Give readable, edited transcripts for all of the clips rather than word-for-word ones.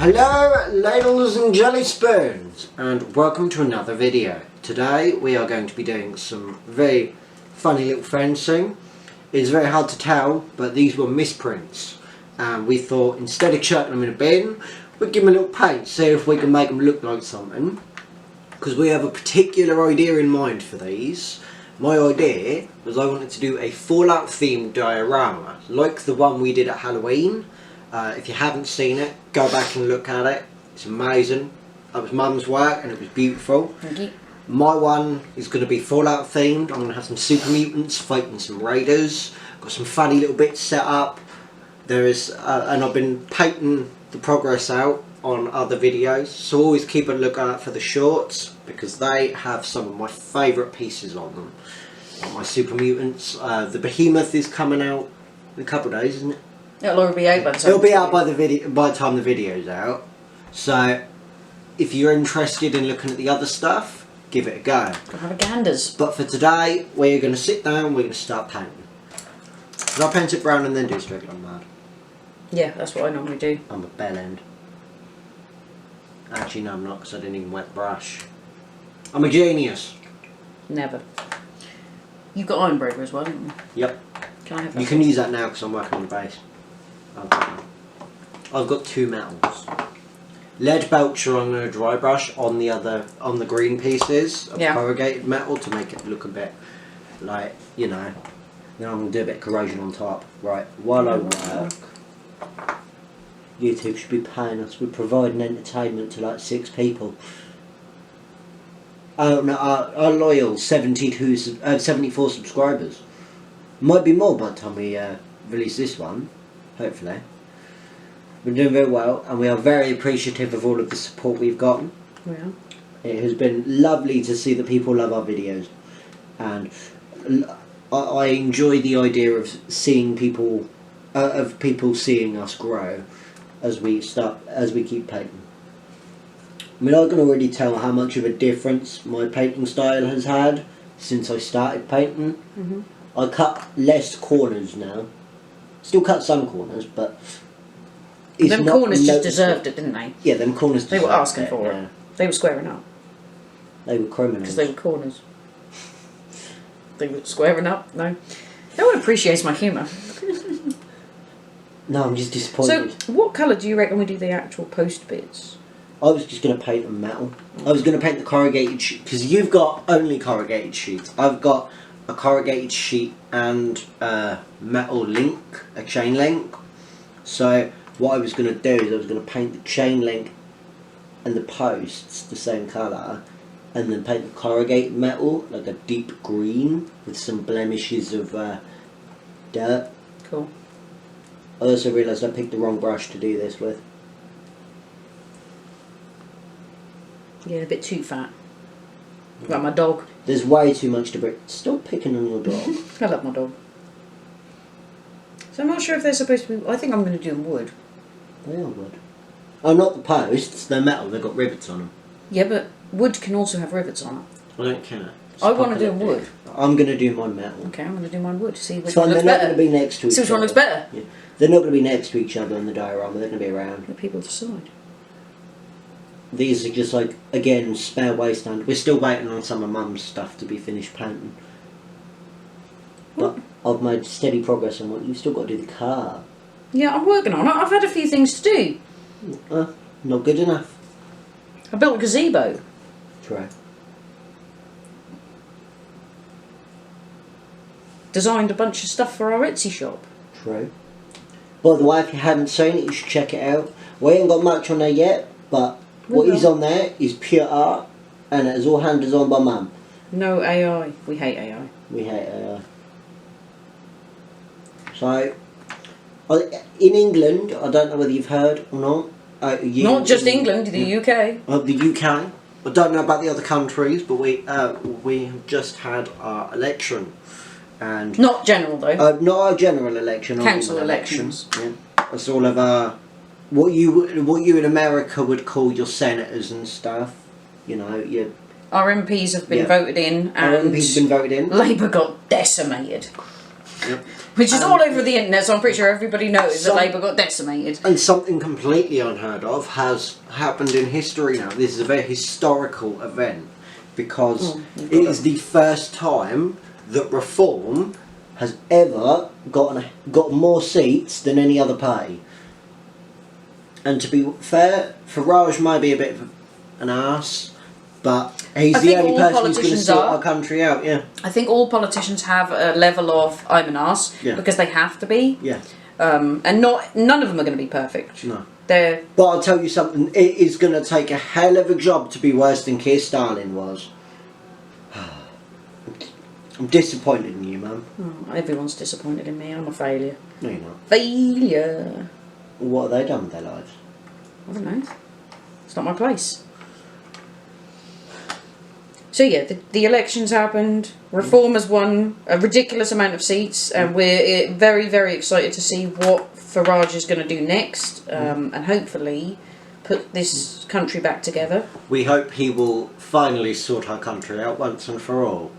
Hello ladles and jelly spoons, and welcome to another video. Today we are going to be doing some very funny little fencing. It's very hard to tell, but these were misprints, and we thought instead of chucking them in a bin, we'd give them a little paint, see if we can make them look like something, because we have a particular idea in mind for these. My idea was I wanted to do a Fallout themed diorama, like the one we did at Halloween. If you haven't seen it, go back and look at it. It's amazing. That was Mum's work and it was beautiful. Thank you. My one is going to be Fallout themed. I'm going to have some super mutants fighting some raiders. Got some funny little bits set up. There is, and I've been painting the progress out on other videos. So always keep a lookout for the shorts because they have some of my favourite pieces on them. Like my super mutants. The Behemoth is coming out in a couple of days, isn't it? It'll already be out by the time. It'll be out by the time the video's out. So, if you're interested in looking at the other stuff, give it a go. Go have a ganders. But for today, we're going to sit down. We're going to start painting. Did I paint it brown and then do straight on mad? Yeah, that's what I normally do. I'm a bell end. Actually, no, I'm not, because I didn't even wet the brush. I'm a genius. Never. You've got iron breaker as well, haven't you? Yep. Can I have that? You can use that now because I'm working on the base. I've got two metals. Lead belcher on a dry brush on the green pieces of corrugated metal to make it look a bit like, you know. Then I'm going to do a bit of corrosion on top. Right, while I work, YouTube should be paying us. We're providing entertainment to like 6 people. Oh no, our loyal 74 subscribers. Might be more by the time we release this one, hopefully. We're doing very well, and we are very appreciative of all of the support we've gotten. Yeah. It has been lovely to see that people love our videos, and I enjoy the idea of seeing people, seeing us grow as we keep painting. I mean, I can already tell how much of a difference my painting style has had since I started painting. Mm-hmm. I cut less corners now. Still cut some corners, but it's them not corners just noticeable. deserved it, didn't they? Yeah, them corners They deserved were asking for yeah. it. They were squaring up. They were criminals. Because they were corners. They were squaring up, no. No one appreciates my humour. No, I'm just disappointed. So, what colour do you reckon we do the actual post bits? I was just going to paint them metal. I was going to paint the corrugated sheet, because you've got only corrugated sheets. I've got a corrugated sheet and a metal link, a chain link. So what I was going to do is I was going to paint the chain link and the posts the same colour, and then paint the corrugated metal like a deep green with some blemishes of dirt. Cool. I also realised I picked the wrong brush to do this with. Yeah, a bit too fat. Like my dog. There's way too much to break. Stop picking on your dog. I love my dog. So I'm not sure if they're supposed to be... I think I'm going to do them wood. They are wood. Oh, not the posts. They're metal. They've got rivets on them. Yeah, but wood can also have rivets on it. I don't care. I want to do them wood. I'm going to do mine metal. Okay, I'm going to do mine wood. See which So one they're looks not better. going to be next to each other. See which one looks better. Yeah. They're not going to be next to each other in the diorama. They're going to be around. Let people decide. These are just like, again, spare wasteland. We're still waiting on some of Mum's stuff to be finished painting. But I've made steady progress on what you've still got to do the car. Yeah, I'm working on it. I've had a few things to do. Not good enough. I built a gazebo. True. Designed a bunch of stuff for our Etsy shop. True. By the way, if you haven't seen it, you should check it out. We ain't got much on there yet, but what is on there is pure art, and it is all hand-designed by Mum. No AI. We hate AI. We hate AI. So, in England, I don't know whether you've heard or not. Not just England, the UK. The UK. I don't know about the other countries, but we have just had our election, and not general though. not our general election. Council elections. Yeah, that's all of our what you in America would call your senators and stuff. You know, your Our MPs have been voted in, and our MPs have been voted in. Labour got decimated. Yep. Which is all over the internet, so I'm pretty sure everybody knows that Labour got decimated. And something completely unheard of has happened in history now. This is a very historical event because it is the first time that Reform has ever got more seats than any other party. And to be fair, Farage might be a bit of an arse, but he's the only person who's going to sort our country out, yeah. I think all politicians have a level of I'm an arse, because they have to be. Yeah. And none of them are going to be perfect. No. They're... But I'll tell you something, it is going to take a hell of a job to be worse than Keir Starlin was. I'm disappointed in you, man. Oh, everyone's disappointed in me. I'm a failure. No, you're not. Failure. What have they done with their lives? I don't know. It's not my place. So yeah, the elections happened. Reform has won a ridiculous amount of seats, and we're very, very excited to see what Farage is going to do next, and hopefully put this country back together. We hope he will finally sort our country out once and for all.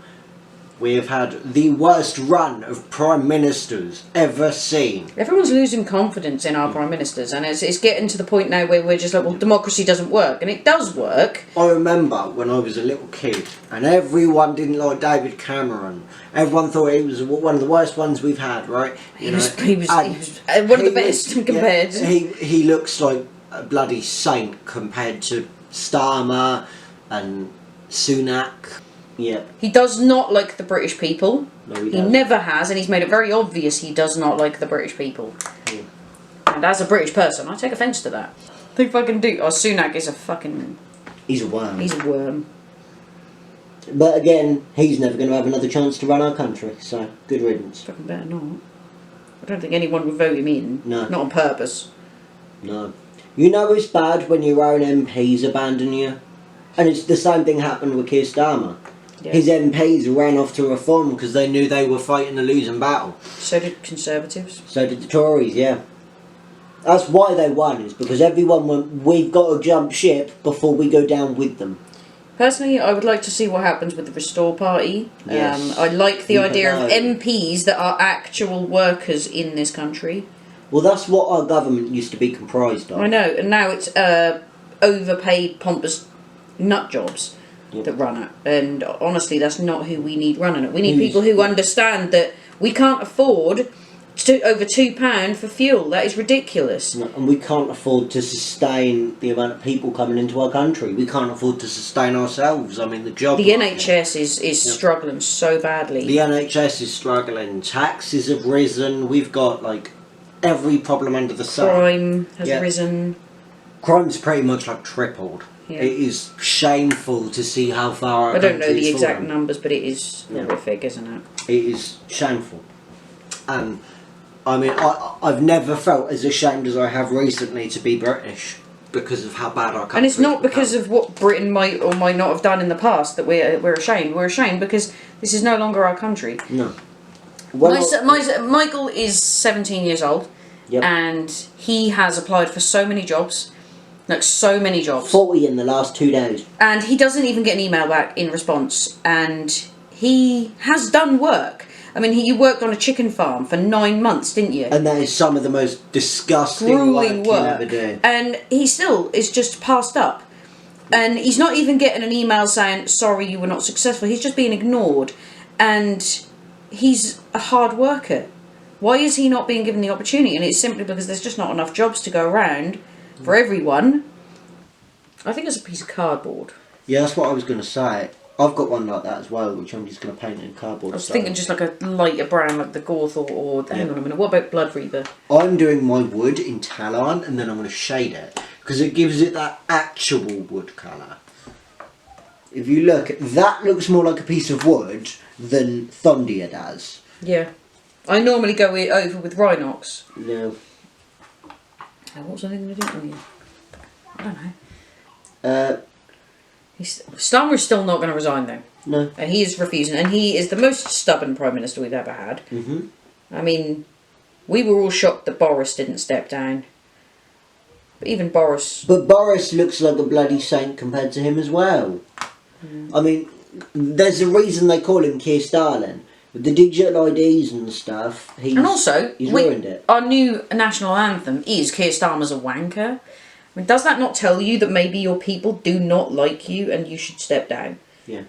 We have had the worst run of prime ministers ever seen. Everyone's losing confidence in our prime ministers, and it's getting to the point now where we're just like, well, democracy doesn't work, and it does work. I remember when I was a little kid, and everyone didn't like David Cameron. Everyone thought he was one of the worst ones we've had, right? He was one of the best compared. Yeah, he looks like a bloody saint compared to Starmer and Sunak. Yeah. He does not like the British people. No, he He doesn't. never has, and he's made it very obvious he does not like the British people. Yeah. And as a British person, I take offence to that. They fucking do. Oh, Sunak is a fucking... He's a worm. He's a worm. But again, he's never going to have another chance to run our country, so good riddance. Fucking better not. I don't think anyone would vote him in. No. Not on purpose. No. You know it's bad when your own MPs abandon you? And it's the same thing happened with Keir Starmer. Yeah. His MPs ran off to Reform because they knew they were fighting a losing battle. So did Conservatives. So did the Tories, yeah. That's why they won, is because everyone went, we've got to jump ship before we go down with them. Personally, I would like to see what happens with the Restore Party. Yes. I like the idea of Even MPs that are actual workers in this country. Well, that's what our government used to be comprised of. I know, and now it's overpaid, pompous nut jobs that run it. And honestly, that's not who we need running it. We need people who understand that we can't afford over £2 for fuel. That is ridiculous. No, and we can't afford to sustain the amount of people coming into our country. We can't afford to sustain ourselves. I mean, the job The market. NHS is struggling so badly. The NHS is struggling. Taxes have risen. We've got, like, every problem under the sun. Crime has risen. Crime's pretty much, like, tripled. Yeah. It is shameful to see how far our I don't know country's the exact fallen. numbers, but it is horrific, isn't it? It is shameful. And, I mean, I've never felt as ashamed as I have recently to be British because of how bad our country And it's not become. because of what Britain might or might not have done in the past that we're ashamed. We're ashamed because this is no longer our country. No. Well, Michael is 17 years old, and he has applied for so many jobs. Like, so many jobs. 40 in the last 2 days. And he doesn't even get an email back in response. And he has done work. I mean, you worked on a chicken farm for 9 months, didn't you? And that is some of the most disgusting Grueling work you'll ever do. And he still is just passed up. And he's not even getting an email saying, sorry, you were not successful. He's just being ignored. And he's a hard worker. Why is he not being given the opportunity? And it's simply because there's just not enough jobs to go around for everyone. I think it's a piece of cardboard. Yeah, that's what I was going to say. I've got one like that as well, which I'm just going to paint in cardboard. I was thinking just like a lighter brown, like the Gorth or hang on a minute, what about Blood Reaver? I'm doing my wood in Talon, and then I'm going to shade it, because it gives it that actual wood colour. If you look, that looks more like a piece of wood than Thondia does. Yeah. I normally go over with Rhinox. No. What was I going to do with you? I don't know. Starmer is still not going to resign though. No. And he is refusing, and he is the most stubborn Prime Minister we've ever had. I mean, we were all shocked that Boris didn't step down. But even Boris... But Boris looks like a bloody saint compared to him as well. I mean, there's a reason they call him Keir Starlin. With the digital IDs and stuff, he's ruined it. Our new national anthem is Keir Starmer's a wanker. I mean, does that not tell you that maybe your people do not like you and you should step down? Yeah.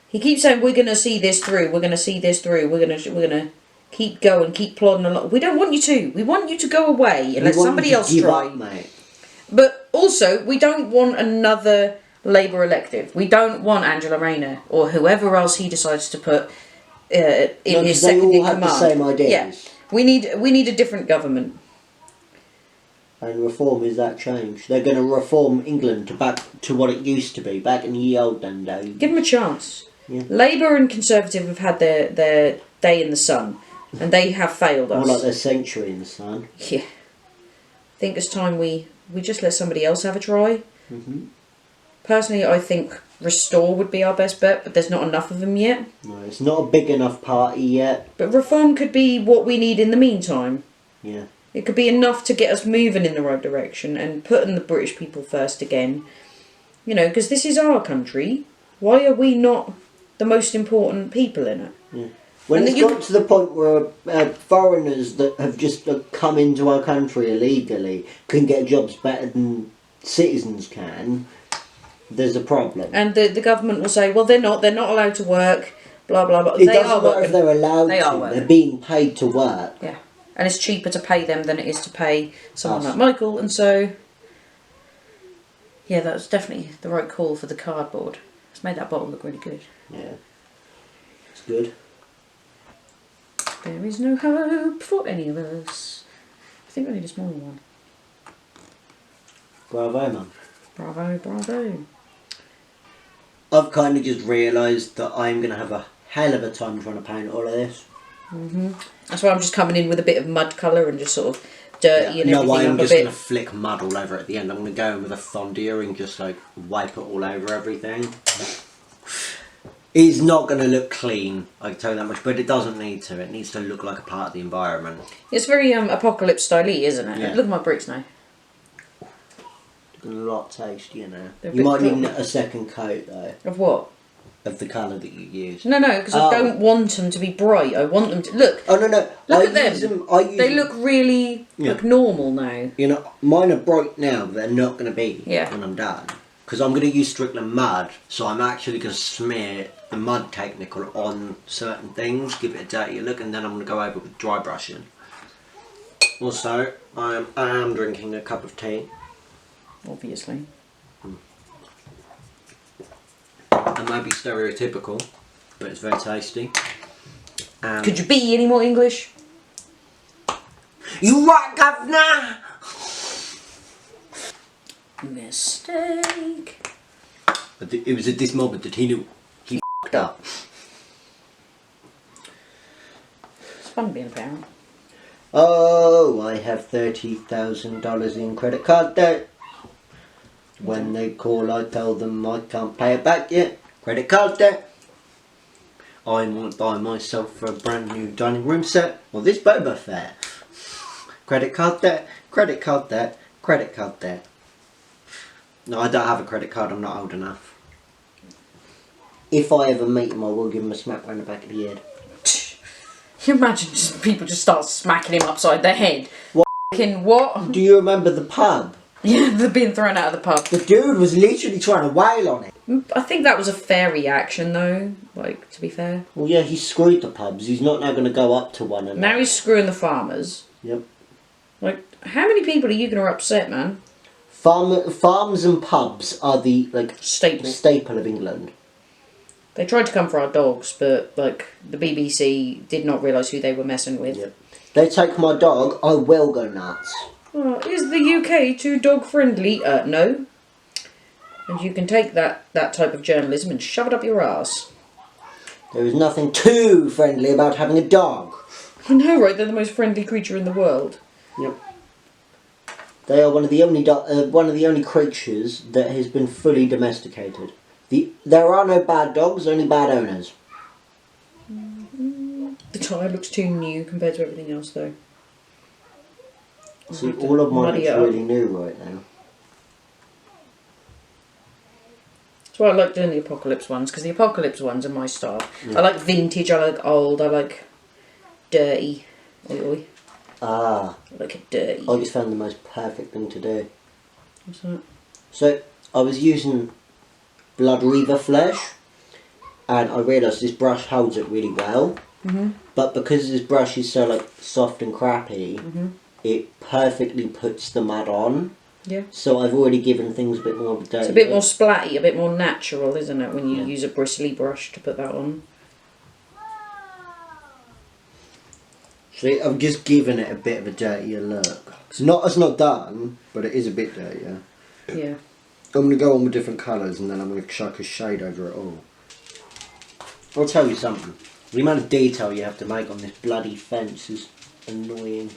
He keeps saying, we're going to see this through, we're going to see this through, we're going to keep going, keep plodding along. We don't want you to. We want you to go away and let somebody else try. Mate. But also, we don't want another Labour elective. We don't want Angela Rayner or whoever else he decides to put in his second in command. They all have the same ideas. Yeah. We need a different government. And reform is that change. They're going to reform England back to what it used to be, back in the olden days. Give them a chance. Yeah. Labour and Conservative have had their day in the sun, and they have failed us. More like their century in the sun. Yeah. I think it's time we just let somebody else have a try. Mm-hmm. Personally, I think Restore would be our best bet, but there's not enough of them yet. No, it's not a big enough party yet. But Reform could be what we need in the meantime. Yeah. It could be enough to get us moving in the right direction and putting the British people first again. You know, because this is our country. Why are we not the most important people in it? Yeah. When it's got to the point where foreigners that have just come into our country illegally can get jobs better than citizens can, there's a problem. And the government will say, well, they're not allowed to work, blah, blah, blah. It doesn't matter if they're allowed to. They're being paid to work. Yeah. And it's cheaper to pay them than it is to pay someone like Michael. And so, yeah, that was definitely the right call for the cardboard. It's made that bottle look really good. Yeah. It's good. There is no hope for any of us. I think I need a smaller one. Bravo, man. Bravo, bravo. I've kind of just realised that I'm going to have a hell of a time trying to paint all of this. Mm-hmm. That's why I'm just coming in with a bit of mud colour and just sort of dirty and everything. No, I'm up just a bit. going to flick mud all over it at the end. I'm going to go in with a fondue and just like wipe it all over everything. It's not going to look clean, I can tell you that much, but it doesn't need to. It needs to look like a part of the environment. It's very apocalypse style-y, isn't it? Yeah. Look at my bricks now. Looking a lot tastier now. They're You might bit need a second coat though. Of what? Of the colour that you use. No, because I don't want them to be bright. I want them to... Look. Oh, no. Look at them. They look really normal now. You know, mine are bright now, but they're not going to be when I'm done. Because I'm going to use Strickland mud, so I'm actually going to smear the mud technical on certain things, give it a dirtier look, and then I'm going to go over with dry brushing. Also, I am drinking a cup of tea. Obviously. It might be stereotypical, but it's very tasty. Could you be any more English? You right, governor? Mistake. It was at this moment that he knew he f***ed up. It's fun being a parent. Oh, I have $30,000 in credit card debt. When they call, I tell them I can't pay it back yet. Credit card debt. I might buy myself a brand new dining room set. Or this Boba Fett. Credit card debt. Credit card debt. Credit card debt. No, I don't have a credit card. I'm not old enough. If I ever meet him, I will give him a smack round the back of the head. You imagine people just start smacking him upside the head. What? What? Do you remember the pub? Yeah, they're being thrown out of the pub. The dude was literally trying to wail on it. I think that was a fair reaction, though. Like, to be fair. Well, yeah, he screwed the pubs. He's not now going to go up to one and... Now he's screwing the farmers. Yep. Like, how many people are you going to upset, man? Farms and pubs are the, like... staple of England. They tried to come for our dogs, but, like, the BBC did not realise who they were messing with. Yep. They take my dog, I will go nuts. Oh, is the UK too dog friendly? No. And you can take that type of journalism and shove it up your arse. There is nothing too friendly about having a dog. I know, right? They're the most friendly creature in the world. Yep. They are one of the only creatures that has been fully domesticated. There are no bad dogs, only bad owners. The tyre looks too new compared to everything else, though. See, all of mine is really new right now. That's why I like doing the Apocalypse ones, because the Apocalypse ones are my style. Yeah. I like vintage, I like old, I like dirty. Oi, oi. Ah. I like it dirty. I just found the most perfect thing to do. What's that? So, I was using Blood Reaver flesh, and I realised this brush holds it really well. But because this brush is so like soft and crappy, it perfectly puts the mud on. Yeah. So I've already given things a bit more of a dirty It's a bit look. more splatty, a bit more natural, isn't it, when you Yeah. use a bristly brush to put that on? See, I've just given it a bit of a dirtier look. It's not done, but it is a bit dirtier. Yeah. I'm going to go on with different colours and then I'm going to chuck a shade over it all. I'll tell you something. The amount of detail you have to make on this bloody fence is annoying.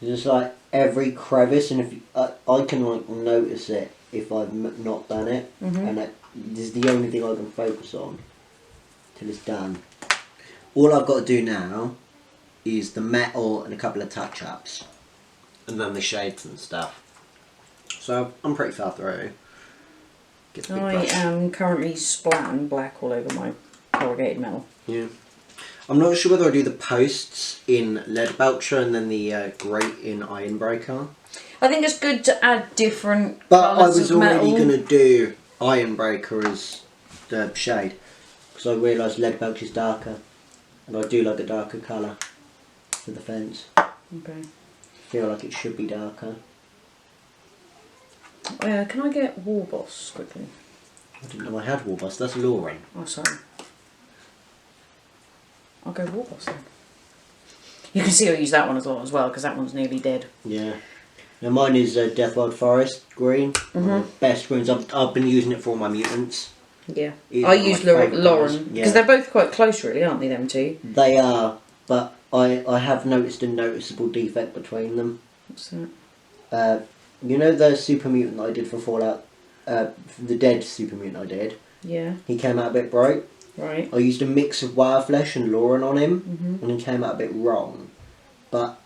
It's like every crevice, and if you, I can like notice it if I've not done it, and this is the only thing I can focus on till it's done. All I've got to do now is the metal and a couple of touch-ups, and then the shades and stuff. So I'm pretty far through. Get the big I brush. am currently splatting black all over my corrugated metal. Yeah. I'm not sure whether I do the posts in lead belcher and then the grate in ironbreaker. I think it's good to add different But I colours was of metal. already going to do ironbreaker as the shade, because I realised lead belcher is darker, and I do like a darker colour for the fence. Okay. I feel like it should be darker. Can I get War Boss quickly? I didn't know I had Warboss. That's Lauren. Oh, sorry. I'll go War Boss then. You can see I use that one as well, because that one's nearly dead. Yeah. Now mine is Deathwild Forest green. One of the best greens. I've been using it for all my mutants. Yeah. It's I one of use my favourite Lauren, colours. because Yeah. they're both quite close really, aren't they, them two? They are, but I have noticed a noticeable defect between them. What's that? You know the super mutant that I did for Fallout, the dead super mutant I did? Yeah. He came out a bit bright. Right. I used a mix of Wireflesh and Lauren on him, and he came out a bit wrong. But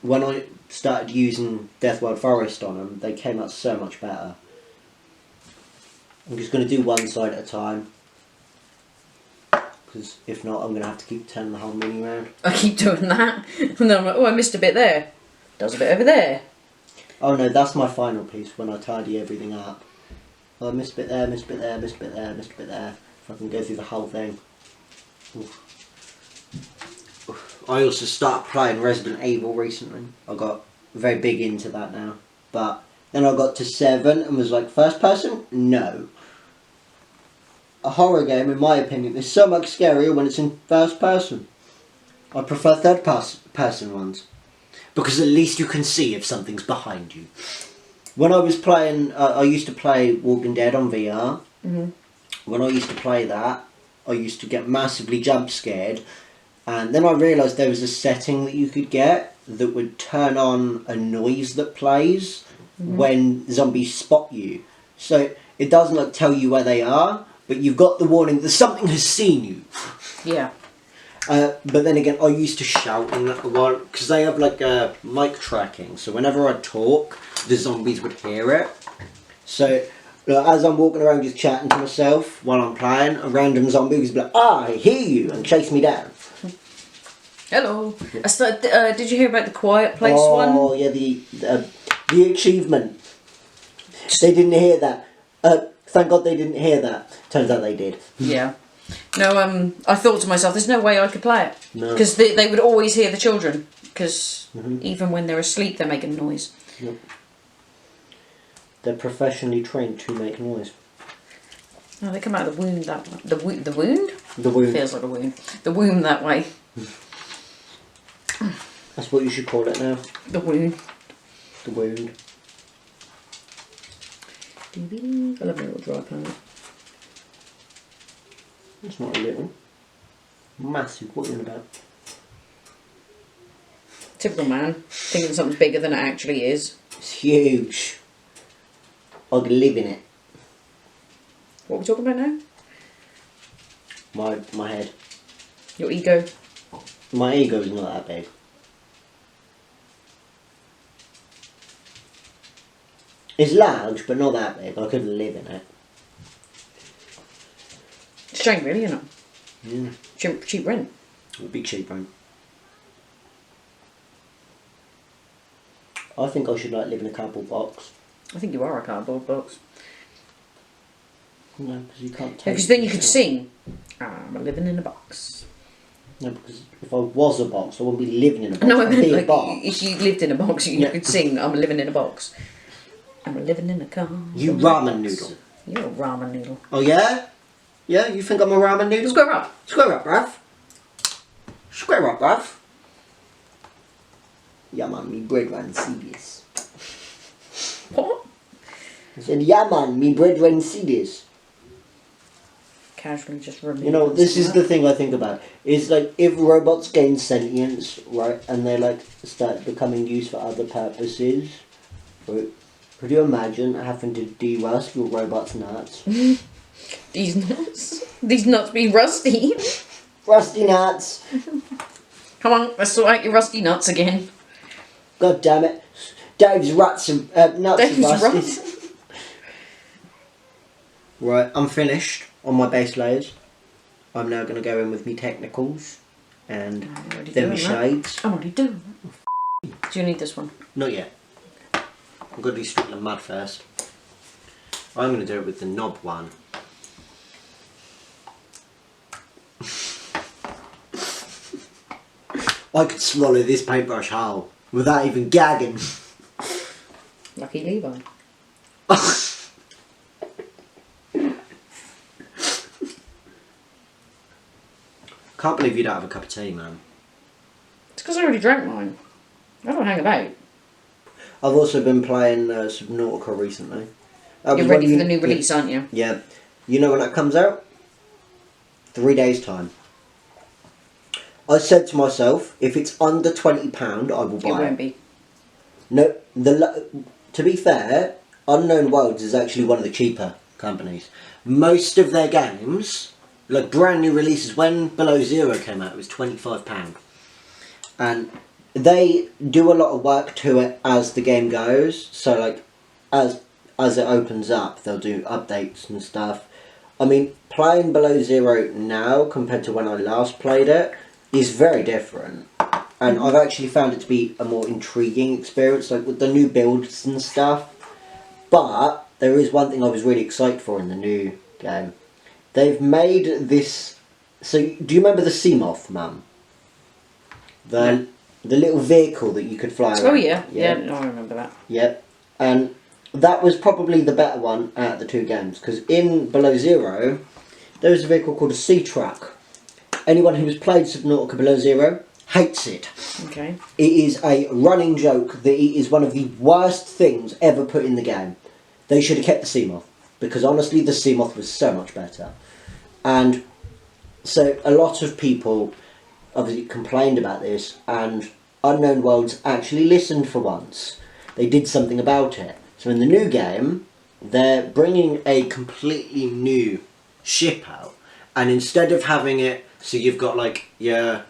when I started using Deathwild Forest on them, they came out so much better. I'm just going to do one side at a time, because if not, I'm going to have to keep turning the whole mini round. I keep doing that, and then I'm like, oh, I missed a bit there. Does a bit over there. Oh no, that's my final piece when I tidy everything up. Oh, I missed a bit there, missed a bit there, missed a bit there, missed a bit there. If I can go through the whole thing. Oof. I also started playing Resident Evil recently. I got very big into that now. But then I got to 7 and was like, first person? No. A horror game, in my opinion, is so much scarier when it's in first person. I prefer third person ones. Because at least you can see if something's behind you. When I was playing, I used to play Walking Dead on VR. When I used to play that, I used to get massively jump scared. And then I realised there was a setting that you could get that would turn on a noise that plays when zombies spot you. So it doesn't like tell you where they are, but you've got the warning that something has seen you. Yeah. But then again, I used to shout in that while, because they have like mic tracking, so whenever I talk, the zombies would hear it. So as I'm walking around just chatting to myself while I'm playing, a random zombie would be like, I hear you, and chase me down. Hello. Did you hear about the Quiet Place one? Oh yeah, the achievement. They didn't hear that. Thank God they didn't hear that. Turns out they did. Yeah. No, I thought to myself, there's no way I could play it. No. Because they would always hear the children. Because even when they're asleep, they're making noise. Yep. They're professionally trained to make noise. No, they come out of the wound that way. The wound? The wound. Feels like a wound. The womb that way. That's what you should call it now. The wound. The wound. I love a little dry planet. It's not a little. Massive. What are you on about? Typical man. Thinking something's bigger than it actually is. It's huge. I could live in it. What are we talking about now? My head. Your ego? My ego is not that big. It's large, but not that big. I couldn't live in it. Strange, really, you know. Yeah. Cheap rent. It would be cheap, right? I think I should like live in a cardboard box. I think you are a cardboard box. No, because you can't take. Because then you could sing, I'm living in a box. No, because if I was a box, I wouldn't be living in a box. No, I I'd meant be a like box. if you lived in a box, you could sing, I'm living in a box. I'm living in a car. You ramen noodle. You're a ramen noodle. Oh yeah? Yeah, you think I'm a ramen noodle? Square up. Square up, bruv. Square up, bruv. Yeah man, me bread run serious. What? I said, yeah man, me bread run serious. Casually just remove. You know, this is the thing I think about. Is like, if robots gain sentience, right, and they like start becoming used for other purposes, right, could you imagine having to de-rust your robot's nuts? These nuts? These nuts be rusty. Rusty nuts! Come on, let's sort out your rusty nuts again. God damn it. Dave's nuts are Dave's rusted. rusty. Right, I'm finished on my base layers. I'm now going to go in with me technicals and then me shades. I'm already doing that. Do you need this one? Not yet. I'm going to do Strickland Mud first. I'm going to do it with the knob one. I could swallow this paintbrush whole without even gagging. Lucky Levi. Can't believe you don't have a cup of tea, man. It's because I already drank mine. I don't hang about. I've also been playing Subnautica recently. You're ready for the new release, aren't you? Yeah. You know when that comes out? 3 days' time. I said to myself, if it's under £20, I will buy it. It won't be. No, to be fair, Unknown Worlds is actually one of the cheaper companies. Most of their games, like brand new releases, when Below Zero came out, it was £25. And they do a lot of work to it as the game goes. So like, as it opens up, they'll do updates and stuff. I mean, playing Below Zero now compared to when I last played it is very different. And I've actually found it to be a more intriguing experience, like with the new builds and stuff. But there is one thing I was really excited for in the new game. They've made this... So, do you remember the Seamoth, Mum? The little vehicle that you could fly around. Oh yeah, yeah, no, I remember that. Yep. And that was probably the better one out of the two games. Because in Below Zero, there was a vehicle called a Sea Truck. Anyone who has played Subnautica Below Zero hates it. Okay. It is a running joke that it is one of the worst things ever put in the game. They should have kept the Seamoth, because honestly the Seamoth was so much better. And so a lot of people obviously complained about this, and Unknown Worlds actually listened for once. They did something about it. So in the new game, they're bringing a completely new ship out, and instead of having it, so you've got like your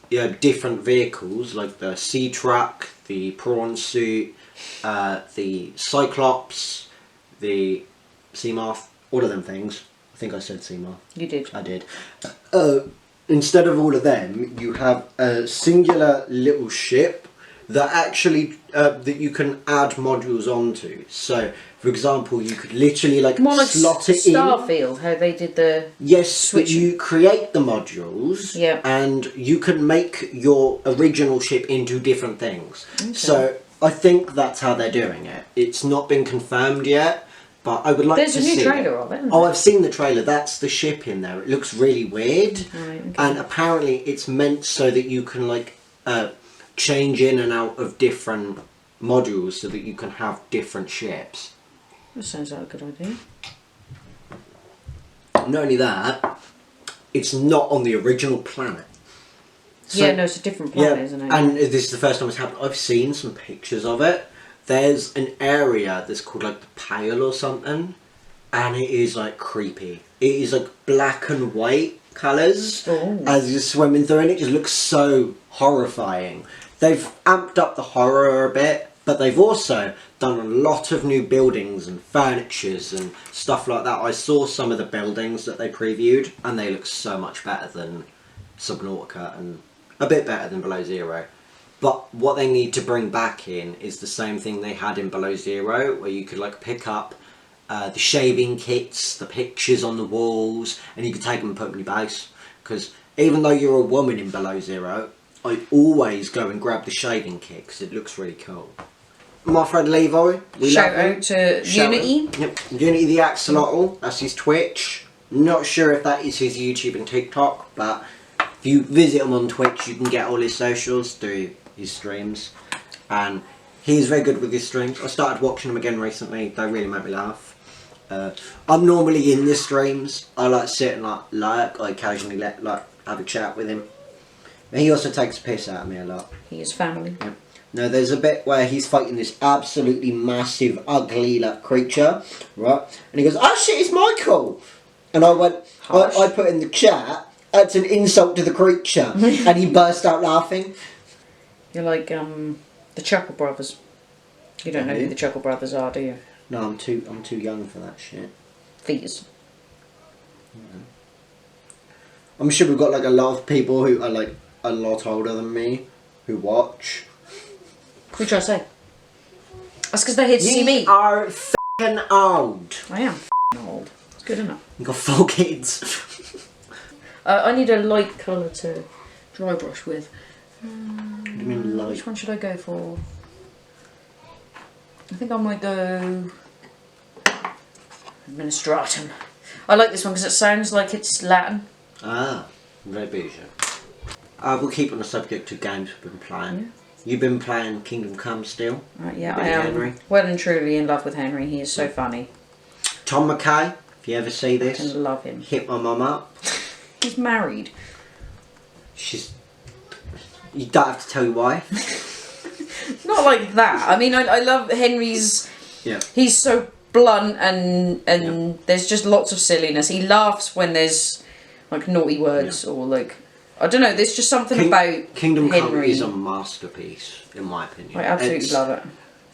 different vehicles, like the Sea Truck, the Prawn Suit, the Cyclops, the Seamoth, all of them things. I think I said Seamoth. You did. I did. Instead of all of them, you have a singular little ship that actually that you can add modules onto. So, for example, you could literally like more like slot it in. Starfield, how they did the But you create the modules, and you can make your original ship into different things. Okay. So I think that's how they're doing it. It's not been confirmed yet, but I would like to see. There's a new trailer of it. Oh, I've seen the trailer. That's the ship in there. It looks really weird, right, okay. And apparently it's meant so that you can like change in and out of different modules, so that you can have different ships. That sounds like a good idea. Not only that, it's not on the original planet. So, yeah, no, it's a different planet, isn't it? And this is the first time it's happened. I've seen some pictures of it. There's an area that's called like the Pale or something, and it is like creepy. It is like black and white colours as you're swimming through, and it just looks so horrifying. They've amped up the horror a bit, But they've also done a lot of new buildings and furnitures and stuff like that. I saw some of the buildings that they previewed, and they look so much better than Subnautica and a bit better than Below Zero. But what they need to bring back in is the same thing they had in Below Zero, where you could like pick up the shaving kits, the pictures on the walls, and you could take them and put them in your base. Because even though you're a woman in Below Zero, I always go and grab the shaving kit because it looks really cool. My friend Levi, shout out to Unity. Yep, Unity the Axolotl, that's his Twitch. Not sure if that is his YouTube and TikTok, but if you visit him on Twitch, you can get all his socials through his streams. And he's very good with his streams. I started watching them again recently, they really make me laugh. I'm normally in the streams. I like sit and like I occasionally have a chat with him. But he also takes a piss out of me a lot. He is family. Yep. Now there's a bit where he's fighting this absolutely massive, ugly creature, right? And he goes, "Oh shit, it's Michael!" And I went, I put in the chat, "That's an insult to the creature," and he burst out laughing. You're like the Chuckle Brothers. You don't know who the Chuckle Brothers are, do you? No, I'm too young for that shit. Fees. Yeah. I'm sure we've got like a lot of people who are like a lot older than me who watch. Who try to say? That's because they're here to see me. You are f***ing old. I am f***ing old. It's good enough. You've got 4 kids. I need a light colour to dry brush with. What do you mean light? Which one should I go for? I think I might go Administratum. I like this one because it sounds like it's Latin. Ah, very bougie. We'll keep on the subject of games we've been playing. Yeah. You've been playing Kingdom Come still? Yeah, I am Henry. Well and truly in love with Henry. He is so funny. Tom McKay, if you ever see this, I love him. Hit my mum up. He's married. You don't have to tell your wife. Not like that. I mean, I love Henry's. Yeah. He's so blunt and there's just lots of silliness. He laughs when there's like naughty words or like. I don't know, there's just something about Kingdom Henry. Come is a masterpiece, in my opinion. I absolutely love it.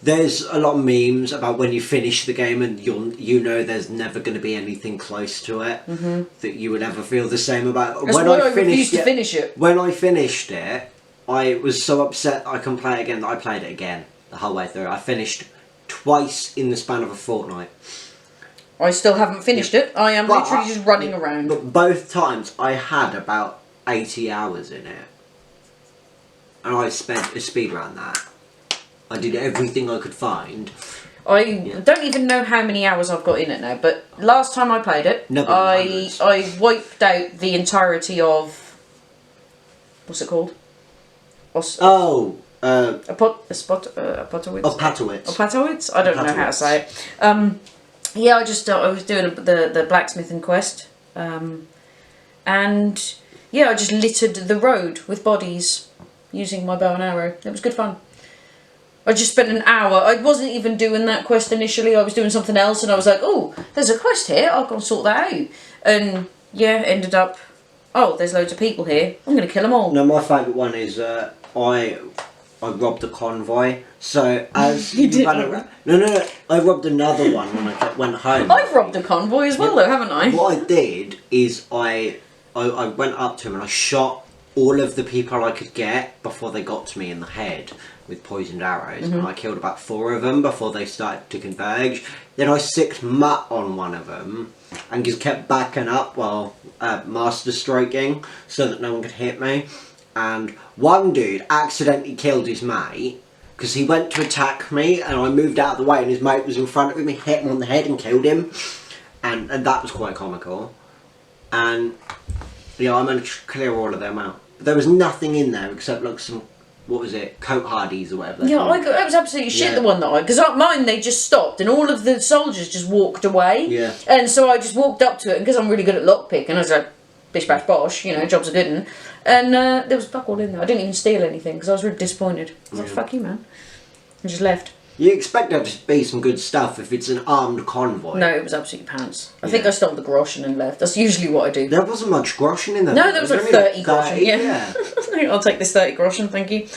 There's a lot of memes about when you finish the game and you know there's never going to be anything close to it that you would ever feel the same about. That's why I refused to finish it. When I finished it, I was so upset I couldn't play it again that I played it again the whole way through. I finished twice in the span of a fortnight. I still haven't finished it. I am literally just running around. But both times I had about 80 hours in it, and I spent a speed around that. I did everything I could find. I don't even know how many hours I've got in it now, but last time I played it, I wiped out the entirety of what's it called? Opatowitz? I don't know how to say it. Yeah, I was doing the blacksmithing quest, and yeah, I just littered the road with bodies using my bow and arrow. It was good fun. I just spent an hour. I wasn't even doing that quest initially. I was doing something else, and I was like, "Oh, there's a quest here. I'll go and sort that out." And yeah, ended up. Oh, there's loads of people here. I'm gonna kill them all. No, my favourite one is I robbed a convoy. So as you did. No. I robbed another one when I went home. I've robbed a convoy as well, though, haven't I? What I did is I went up to him and I shot all of the people I could get before they got to me in the head with poisoned arrows, and I killed about 4 of them before they started to converge. Then I sicked Mutt on one of them and just kept backing up while master stroking so that no one could hit me. And one dude accidentally killed his mate because he went to attack me and I moved out of the way and his mate was in front of him. He hit him on the head and killed him, and that was quite comical. And yeah, I managed to clear all of them out. But there was nothing in there except like some, what was it, coat hardies or whatever. Yeah, that was absolutely shit, the one that because mine, they just stopped and all of the soldiers just walked away. Yeah. And so I just walked up to it, and because I'm really good at lockpick, and I was like, bish bash bosh, you know, job's a good one. And there was fuck all in there. I didn't even steal anything because I was really disappointed. I was like, fuck you, man. And just left. You expect there to be some good stuff if it's an armed convoy. No, it was absolutely pants. I think I stole the groschen and left. That's usually what I do. There wasn't much groschen in there. No, there was like 30 groschen. Yeah. I'll take this 30 groschen, thank you.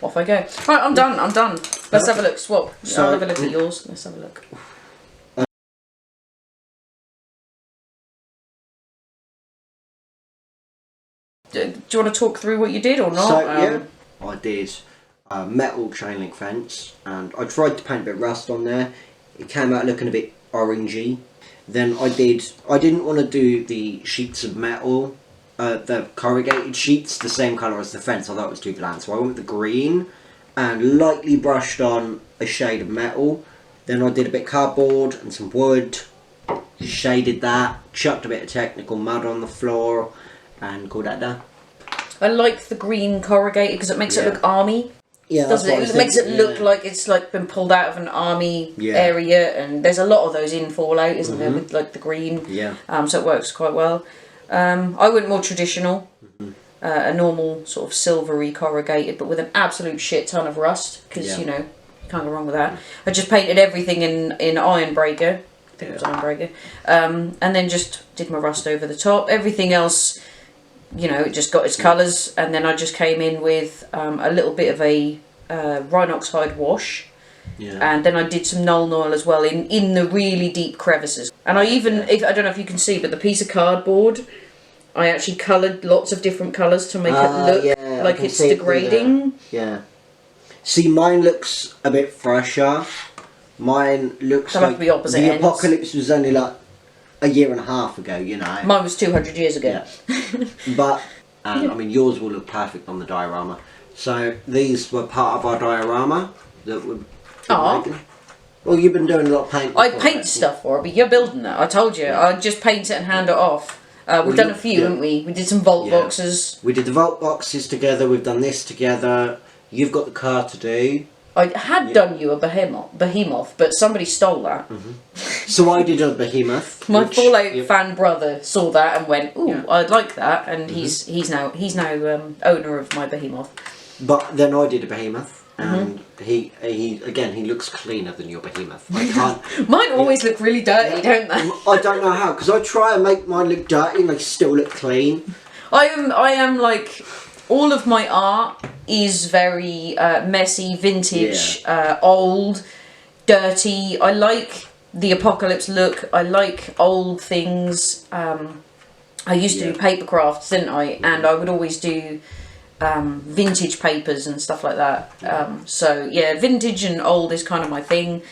off I go. Right, I'm done. Let's have a look. Swap. So- I'll have a look at yours. Let's have a look. Do you want to talk through what you did or not? So yeah, I did a metal chain link fence, and I tried to paint a bit of rust on there. It came out looking a bit orangey. Then I didn't want to do the sheets of metal, the corrugated sheets, the same colour as the fence. I thought it was too bland, so I went with the green and lightly brushed on a shade of metal. Then I did a bit of cardboard and some wood, shaded that, chucked a bit of technical mud on the floor, and called that done. I like the green corrugated because it makes it look army. Yeah, that's Doesn't what I it? was It makes it thinking, look like it's like been pulled out of an army Yeah. area, and there's a lot of those in Fallout, isn't there, with like the green? Yeah. So it works quite well. I went more traditional, a normal sort of silvery corrugated, but with an absolute shit ton of rust because you know you can't go wrong with that. I just painted everything in Ironbreaker. I think it was Ironbreaker, and then just did my rust over the top. Everything else, you know, it just got its colours, and then I just came in with a little bit of a Rhinox hide wash, and then I did some Null Oil as well in the really deep crevices. And I even, I don't know if you can see, but the piece of cardboard, I actually coloured lots of different colours to make it look like it's degrading. Yeah. See, mine looks a bit fresher. Mine looks They'll have like to be opposite the ends. apocalypse was only like a year and a half ago, you know. Mine was 200 years ago. Yeah. But, I mean, yours will look perfect on the diorama. So, these were part of our diorama that we're making. Well, you've been doing a lot of painting. I paint stuff for it, but you're building it. I told you. I just paint it and hand it off. We've done a few, haven't we? We did some vault boxes. We did the vault boxes together, we've done this together. You've got the car to do. I had done you a behemoth, but somebody stole that. So I did a behemoth. My which- Fallout fan brother saw that and went, "Ooh, I'd like that," and he's now owner of my behemoth. But then I did a behemoth, and he looks cleaner than your behemoth. I can't. Mine always look really dirty, don't they? I don't know how, because I try and make mine look dirty and they still look clean. I am like, all of my art is very messy, vintage, old, dirty. I like the apocalypse look. I like old things. I used to do paper crafts, didn't I? And I would always do vintage papers and stuff like that. So yeah, vintage and old is kind of my thing,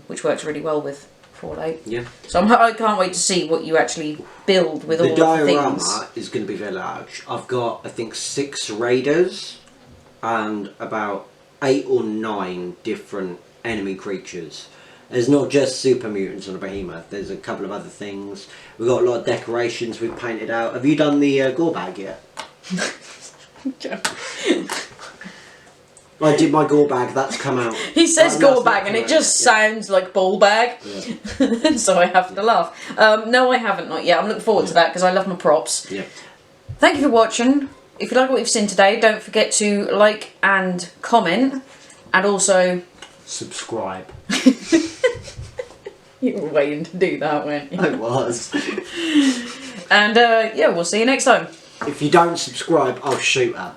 which works really well with Fallout. Yeah. So I can't wait to see what you actually build with all The of the diorama things. is going to be very large. I've got, I think, 6 raiders and about 8 or 9 different enemy creatures. There's not just super mutants on a behemoth. There's a couple of other things. We've got a lot of decorations we've painted out. Have you done the gore bag yet? I did my gore bag. That's come out. He says That's gore not bag and it correct, just sounds like ball bag. Yeah. So I have to laugh. No, I haven't, not yet. I'm looking forward to that because I love my props. Yeah. Thank you for watching. If you like what you've seen today, don't forget to like and comment, and also Subscribe. you were waiting to do that, weren't you? I was. And yeah, we'll see you next time. If you don't subscribe, I'll shoot her.